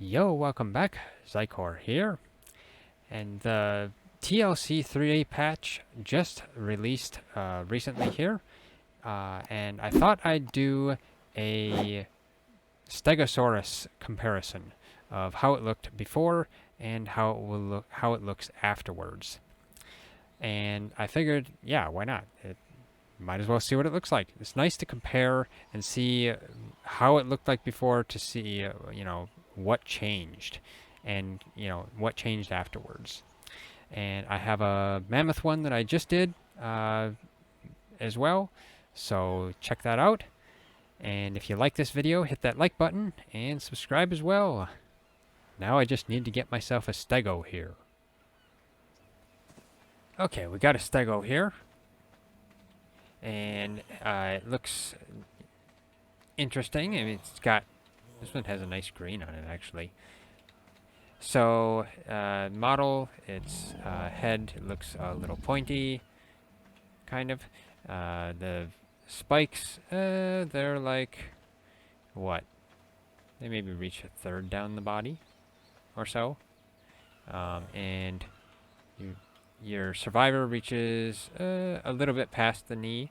Yo, welcome back. Xycor here. And the TLC 3A patch just released recently here. And I thought I'd do a Stegosaurus comparison of how it looked before and how it looks afterwards. And I figured, yeah, why not? Might as well see what it looks like. It's nice to compare and see how it looked like before to see, what changed and, what changed afterwards. And I have a mammoth one that I just did as well. So check that out. And if you like this video, hit that like button and subscribe as well. Now I just need to get myself a Stego here. Okay, we got a Stego here. And it looks interesting. I mean, this one has a nice green on it, actually. So, model, its head looks a little pointy, kind of. The spikes, they're like, what? They maybe reach a third down the body, or so. And your survivor reaches a little bit past the knee,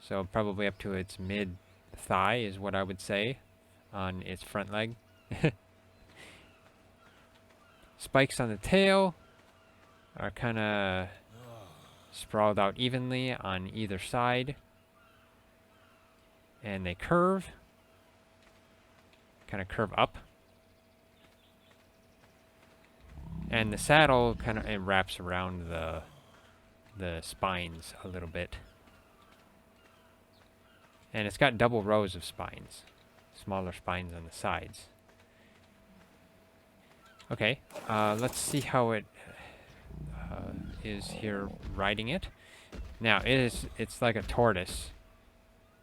so probably up to its mid-thigh is what I would say on its front leg. Spikes on the tail are kind of sprawled out evenly on either side, and they curve, kind of curve up. And the saddle kind of wraps around the spines a little bit. And it's got double rows of spines. Smaller spines on the sides. Okay, let's see how it is here riding it. Now, it's like a tortoise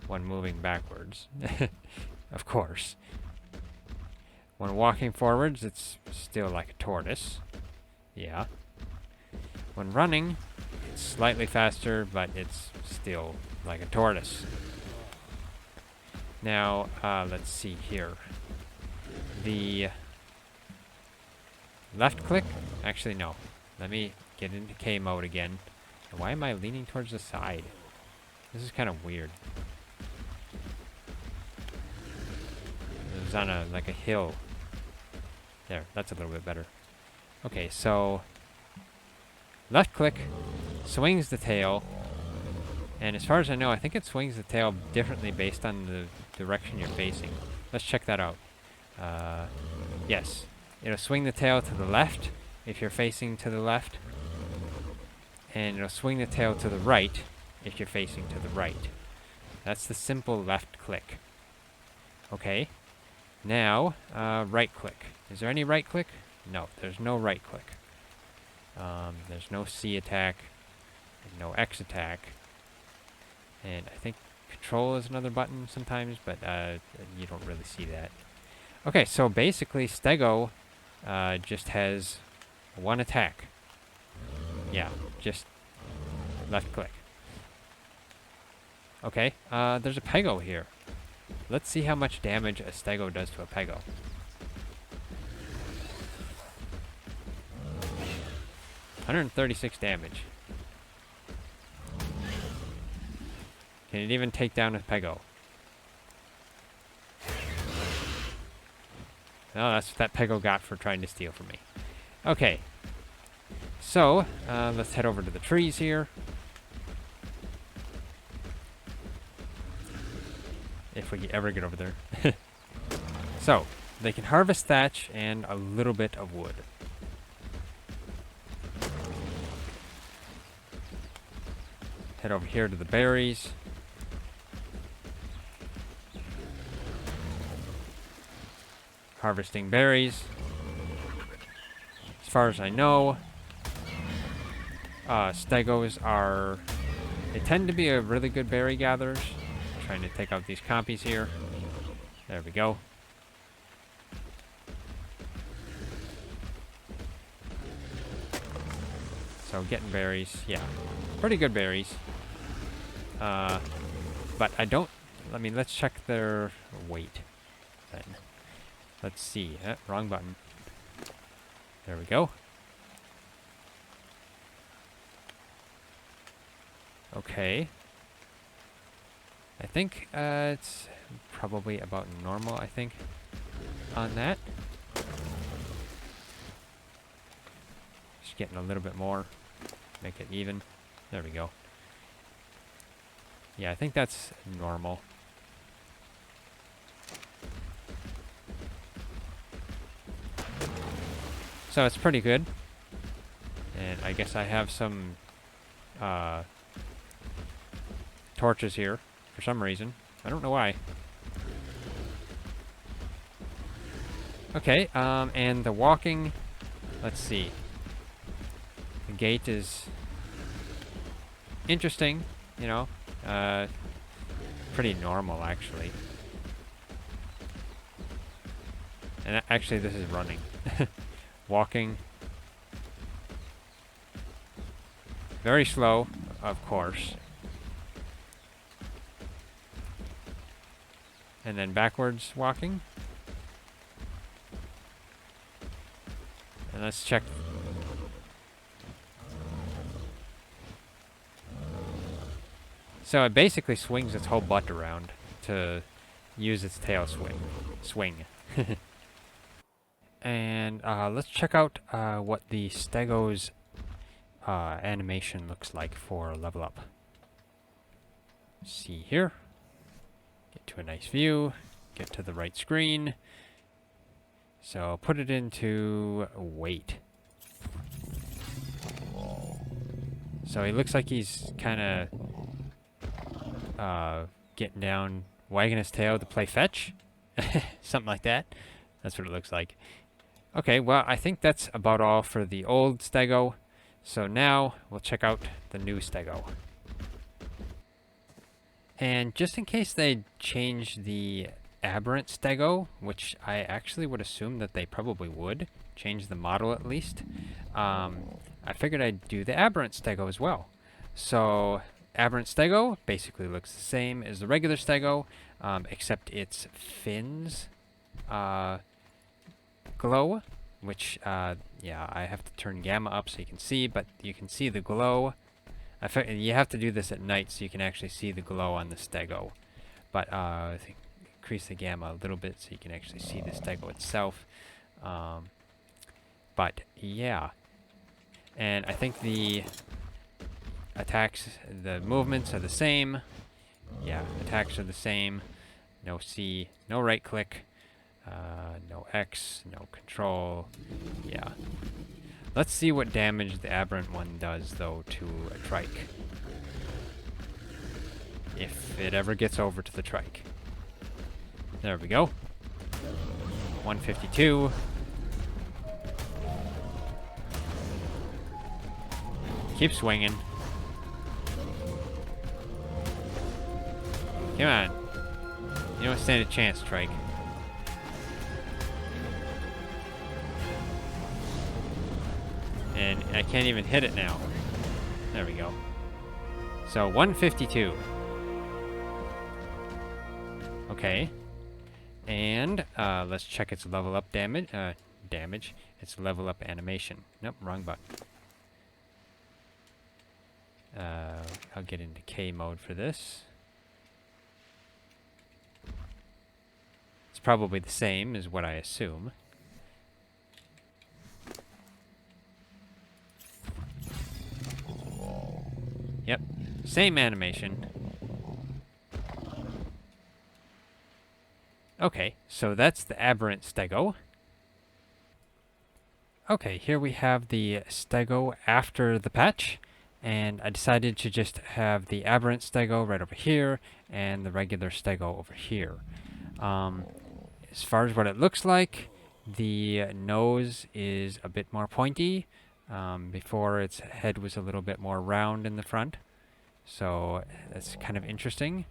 when moving backwards. Of course. When walking forwards, it's still like a tortoise. Yeah. When running, it's slightly faster, but it's still like a tortoise. Now, let's see here. The left click? Actually, no. Let me get into K mode again. And why am I leaning towards the side? This is kind of weird. It was on like a hill. There, that's a little bit better. Okay, so left click swings the tail, and as far as I know, I think it swings the tail differently based on the direction you're facing. Let's check that out. Yes, it'll swing the tail to the left if you're facing to the left, and it'll swing the tail to the right if you're facing to the right. That's the simple left click. Okay, now right click. Is there any right click? No, there's no right click. There's no C attack, no X attack, and I think control is another button sometimes, but you don't really see that. Okay, so basically Stego just has one attack. Yeah, just left click. Okay, there's a Pego here. Let's see how much damage a Stego does to a Pego. 136 damage. Can it even take down a Pego? Oh, that's what that Pego got for trying to steal from me. Okay. So, let's head over to the trees here. If we ever get over there. So, they can harvest thatch and a little bit of wood. Head over here to the berries. Harvesting berries. As far as I know, Stegos they tend to be a really good berry gatherers. I'm trying to take out these compies here. There we go. So getting berries, yeah. Pretty good berries. But let's check their weight then. Let's see. Wrong button. There we go. Okay. I think it's probably about normal, I think, on that. Just getting a little bit more. Make it even. There we go. Yeah, I think that's normal. So it's pretty good. And I guess I have some torches here for some reason. I don't know why. Okay, and the walking, let's see. The gate is interesting, you know. Pretty normal, actually. And actually, this is running. Walking. Very slow, of course. And then backwards walking. And let's check. So it basically swings its whole butt around to use its tail swing. And let's check out what the Stego's animation looks like for level up. See here. Get to a nice view. Get to the right screen. So put it into weight. So he looks like he's kind of getting down, wagging his tail to play fetch. Something like that. That's what it looks like. Okay, well, I think that's about all for the old Stego. So now we'll check out the new Stego. And just in case they change the Aberrant Stego, which I actually would assume that they probably would, change the model at least, I figured I'd do the Aberrant Stego as well. So Aberrant Stego basically looks the same as the regular Stego, except its fins glow, which, yeah, I have to turn gamma up so you can see, but you can see the glow. You have to do this at night so you can actually see the glow on the Stego. But I think increase the gamma a little bit so you can actually see the Stego itself. But yeah, and I think the attacks, the movements are the same. Yeah, attacks are the same. No C, no right click, no X, no control. Yeah. Let's see what damage the Aberrant one does, though, to a trike. If it ever gets over to the trike. There we go. 152. Keep swinging. Come on. You don't stand a chance, trike. And I can't even hit it now. There we go. So 152. Okay. And let's check its level up damage. Its level up animation. Nope, wrong button. I'll get into K mode for this. It's probably the same as what I assume. Yep, same animation. Okay, so that's the Aberrant Stego. Okay, here we have the Stego after the patch, and I decided to just have the Aberrant Stego right over here, and the regular Stego over here. As far as what it looks like, the nose is a bit more pointy. Before its head was a little bit more round in the front. So that's kind of interesting.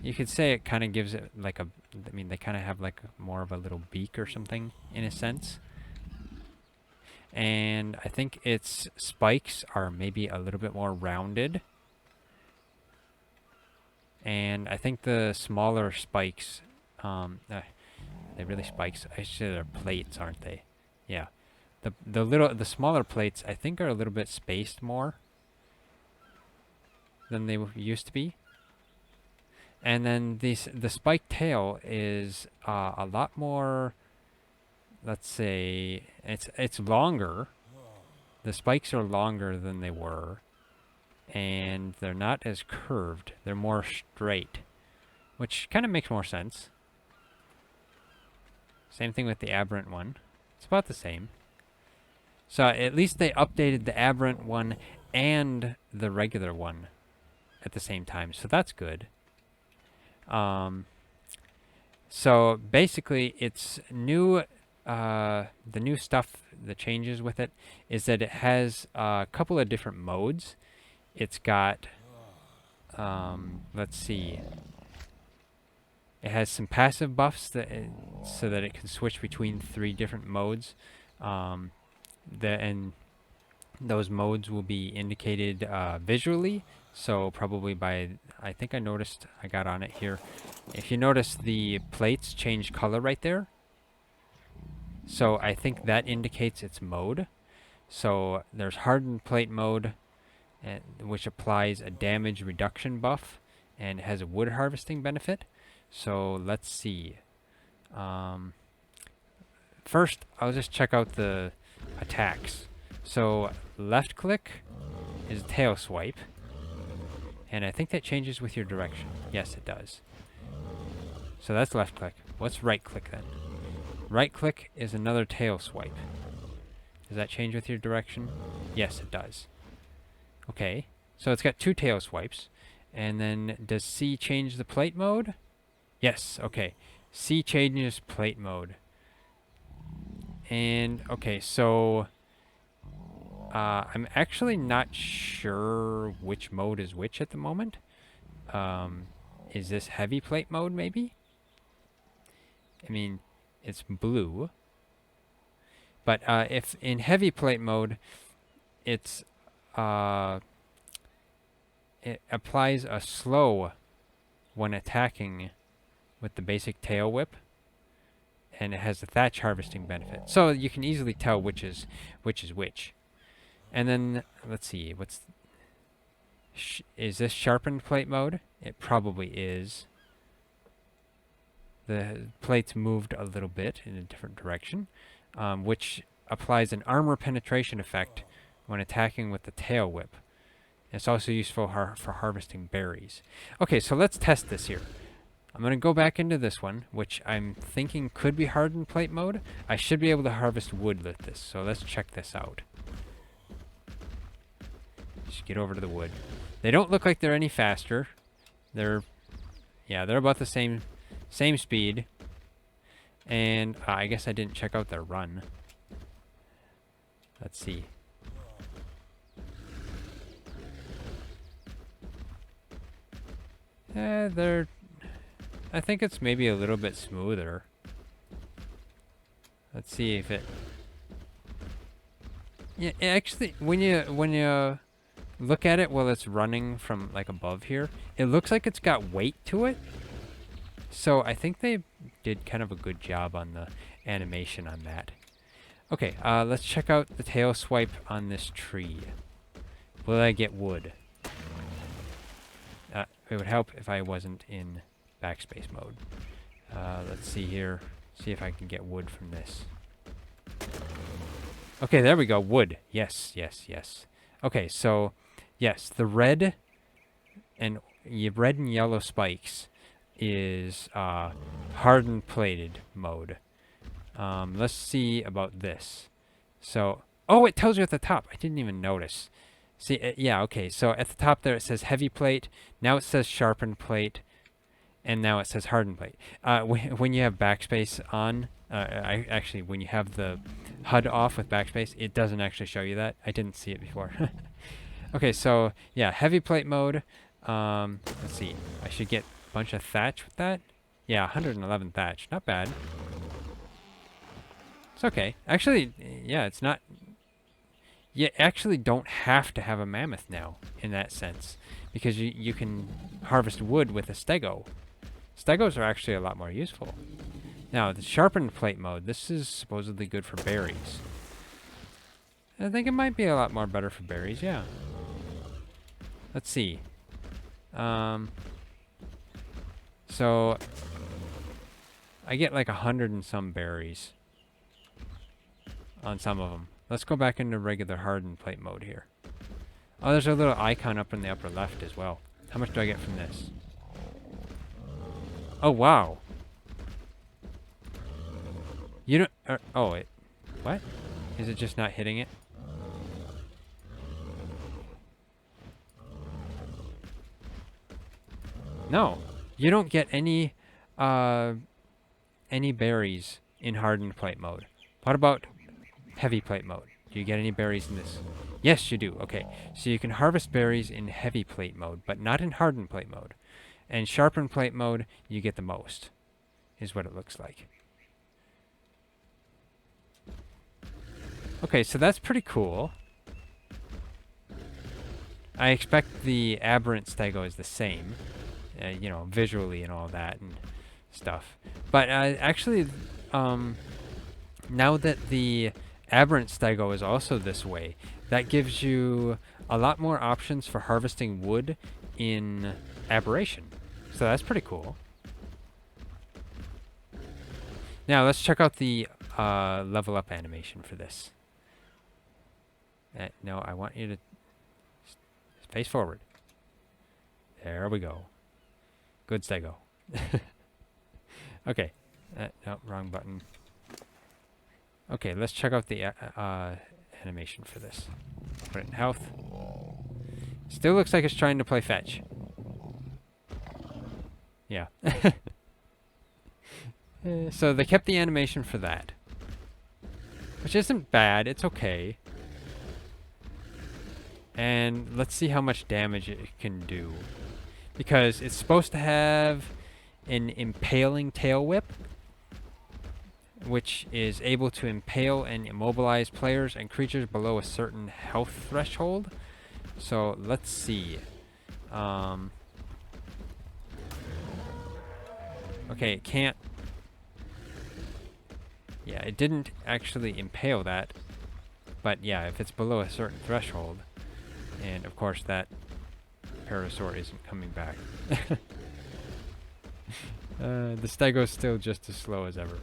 You could say it kind of gives it like a, I mean, they kind of have like more of a little beak or something in a sense. And I think its spikes are maybe a little bit more rounded. And I think the smaller spikes, They really spikes. Actually, they're plates, aren't they? Yeah. The smaller plates I think are a little bit spaced more than they used to be. And then the spiked tail is a lot more. Let's say it's longer. The spikes are longer than they were, and they're not as curved. They're more straight, which kind of makes more sense. Same thing with the Aberrant one. It's about the same. So at least they updated the Aberrant one and the regular one at the same time. So that's good. So basically, it's new. The new stuff, the changes with it, is that it has a couple of different modes. It's got, let's see. It has some passive buffs so that it can switch between 3 different modes. And those modes will be indicated visually. So probably by, I think I noticed, I got on it here. If you notice, the plates change color right there. So I think that indicates its mode. So there's hardened plate mode, which applies a damage reduction buff and has a wood harvesting benefit. So let's see. First, I'll just check out the attacks. So left click is tail swipe. And I think that changes with your direction. Yes, it does. So that's left click. What's right click then? Right click is another tail swipe. Does that change with your direction? Yes, it does. Okay, so it's got 2 tail swipes. And then does C change the plate mode? Yes, okay. C changes plate mode. And, okay, so I'm actually not sure which mode is which at the moment. Is this heavy plate mode, maybe? I mean, it's blue. But if in heavy plate mode, it's it applies a slow when attacking with the basic tail whip, and it has the thatch harvesting benefit. So you can easily tell which is which. And then let's see, is this sharpened plate mode? It probably is. The plates moved a little bit in a different direction, which applies an armor penetration effect when attacking with the tail whip. It's also useful for harvesting berries. Okay, so let's test this here. I'm going to go back into this one, which I'm thinking could be hardened plate mode. I should be able to harvest wood with this, so let's check this out. Just get over to the wood. They don't look like they're any faster. They're about the same speed. And I guess I didn't check out their run. Let's see. I think it's maybe a little bit smoother. Let's see if it. Yeah, actually, when you look at it while it's running from like above here, it looks like it's got weight to it. So I think they did kind of a good job on the animation on that. Okay, let's check out the tail swipe on this tree. Will I get wood? It would help if I wasn't in backspace mode. Let's see here. See if I can get wood from this. Okay, there we go. Wood. Yes, yes, yes. Okay, so yes, the red and yellow spikes is hardened plated mode. Let's see about this. So, oh, it tells you at the top. I didn't even notice. See, yeah, okay. So at the top there it says heavy plate. Now it says sharpened plate, and now it says hardened plate. When you have backspace on, when you have the HUD off with backspace, it doesn't actually show you that. I didn't see it before. Okay, so yeah, heavy plate mode. Let's see. I should get a bunch of thatch with that. Yeah, 111 thatch. Not bad. It's okay. Actually, yeah, it's not. You actually don't have to have a mammoth now in that sense, because you can harvest wood with a stego. Stegos are actually a lot more useful. Now, the sharpened plate mode, this is supposedly good for berries. I think it might be a lot more better for berries, yeah. Let's see. So, I get like 100 and some berries on some of them. Let's go back into regular hardened plate mode here. Oh, there's a little icon up in the upper left as well. How much do I get from this? Oh, wow. You don't... oh, it... What? Is it just not hitting it? No. You don't get any berries in hardened plate mode. What about heavy plate mode? Do you get any berries in this? Yes, you do. Okay. So you can harvest berries in heavy plate mode, but not in hardened plate mode. And sharpened plate mode, you get the most, is what it looks like. Okay, so that's pretty cool. I expect the Aberrant Stego is the same, you know, visually and all that and stuff. But actually, now that the Aberrant Stego is also this way, that gives you a lot more options for harvesting wood in Aberration. So that's pretty cool. Now let's check out the level up animation for this. No, I want you to face forward. There we go. Good Stego. Okay. No, wrong button. Okay, let's check out the animation for this. Put it in health. Still looks like it's trying to play fetch. Yeah. So they kept the animation for that. Which isn't bad, it's okay. And let's see how much damage it can do. Because it's supposed to have an impaling tail whip, which is able to impale and immobilize players and creatures below a certain health threshold. So let's see. Okay, it can't... Yeah, it didn't actually impale that. But yeah, if it's below a certain threshold, and of course that Parasaur isn't coming back. The Stego's still just as slow as ever.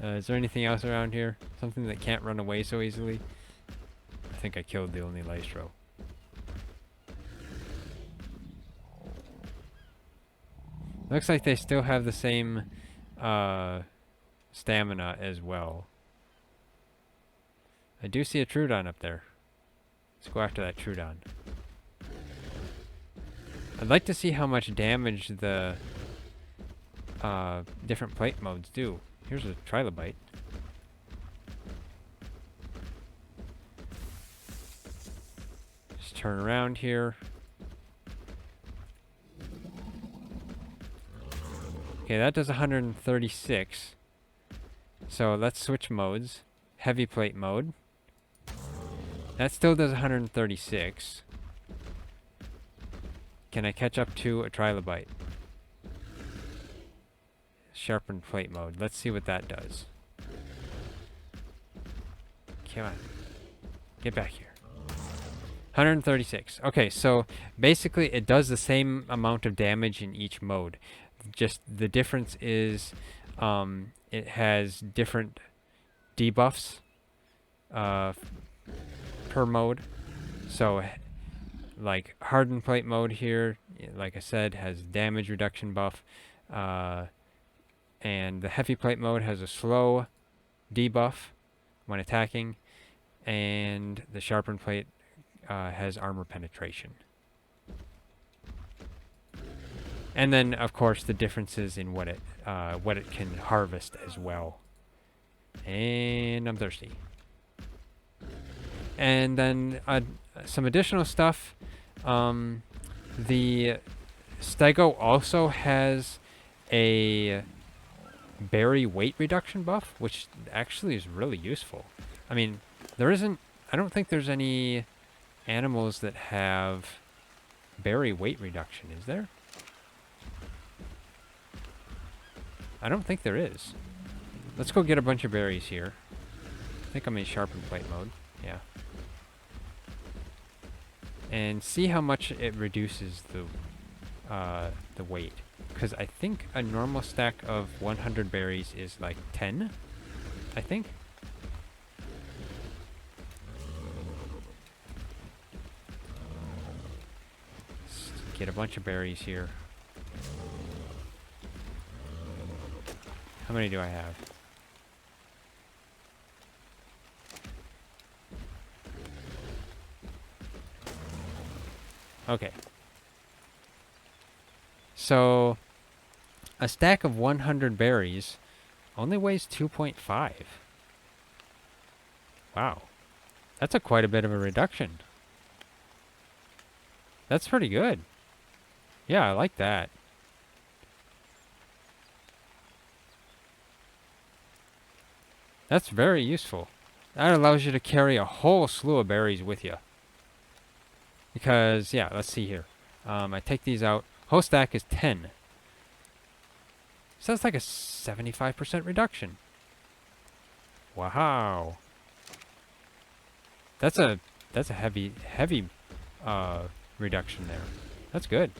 Is there anything else around here? Something that can't run away so easily? I think I killed the only Lystro. Looks like they still have the same stamina as well. I do see a Troodon up there. Let's go after that Troodon. I'd like to see how much damage the different plate modes do. Here's a Trilobite. Just turn around here. Okay, that does 136. So let's switch modes. Heavy plate mode. That still does 136. Can I catch up to a Trilobite? Sharpened plate mode. Let's see what that does. Come on. Get back here. 136. Okay, so basically it does the same amount of damage in each mode. Just the difference is it has different debuffs per mode. So like hardened plate mode here, like I said, has damage reduction buff. And the heavy plate mode has a slow debuff when attacking. And the sharpened plate has armor penetration. And then, of course, the differences in what it can harvest as well. And I'm thirsty. And then some additional stuff. The Stego also has a berry weight reduction buff, which actually is really useful. I mean, I don't think there's any animals that have berry weight reduction, is there? I don't think there is. Let's go get a bunch of berries here. I think I'm in sharpen plate mode. Yeah. And see how much it reduces the weight. Because I think a normal stack of 100 berries is like 10, I think. Let's get a bunch of berries here. How many do I have? Okay. So, a stack of 100 berries only weighs 2.5. Wow. That's quite a bit of a reduction. That's pretty good. Yeah, I like that. That's very useful. That allows you to carry a whole slew of berries with you. Because, yeah, let's see here. I take these out. Whole stack is 10. So that's like a 75% reduction. Wow. That's a heavy reduction there. That's good.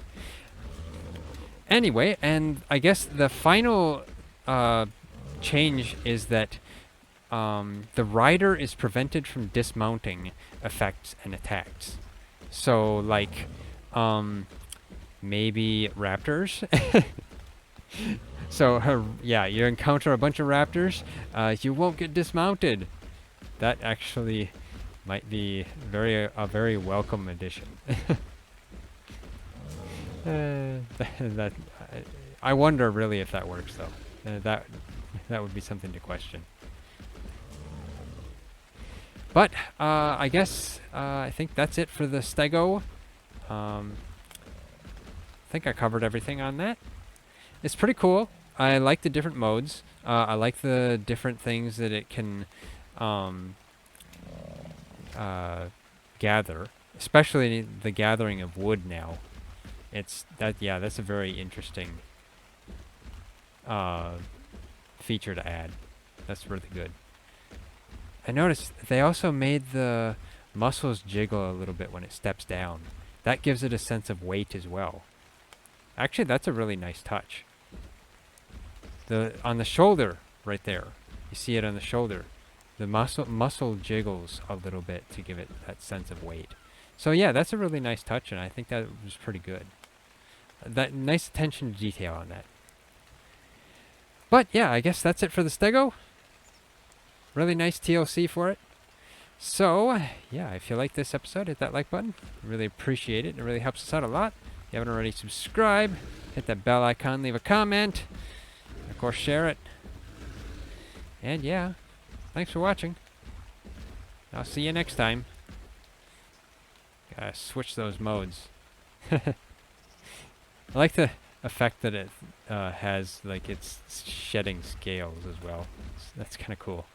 Anyway, and I guess the final change is that the rider is prevented from dismounting effects and attacks. So, like, maybe raptors. So, yeah, you encounter a bunch of raptors, you won't get dismounted. That actually might be a very welcome addition. I wonder really if that works though. That would be something to question. But I guess I think that's it for the Stego. I think I covered everything on that. It's pretty cool. I like the different modes. I like the different things that it can gather, especially the gathering of wood now. That's a very interesting feature to add. That's really good. I noticed they also made the muscles jiggle a little bit when it steps down. That gives it a sense of weight as well. Actually, that's a really nice touch. On the shoulder, right there, you see it on the shoulder. The muscle jiggles a little bit to give it that sense of weight. So yeah, that's a really nice touch, and I think that was pretty good. That nice attention to detail on that. But yeah, I guess that's it for the Stego. Really nice TLC for it. So, yeah, if you like this episode, hit that like button. Really appreciate it. It really helps us out a lot. If you haven't already, subscribe. Hit that bell icon. Leave a comment. And of course, share it. And yeah, thanks for watching. I'll see you next time. Gotta switch those modes. I like the effect that it has, like it's shedding scales as well. That's kind of cool.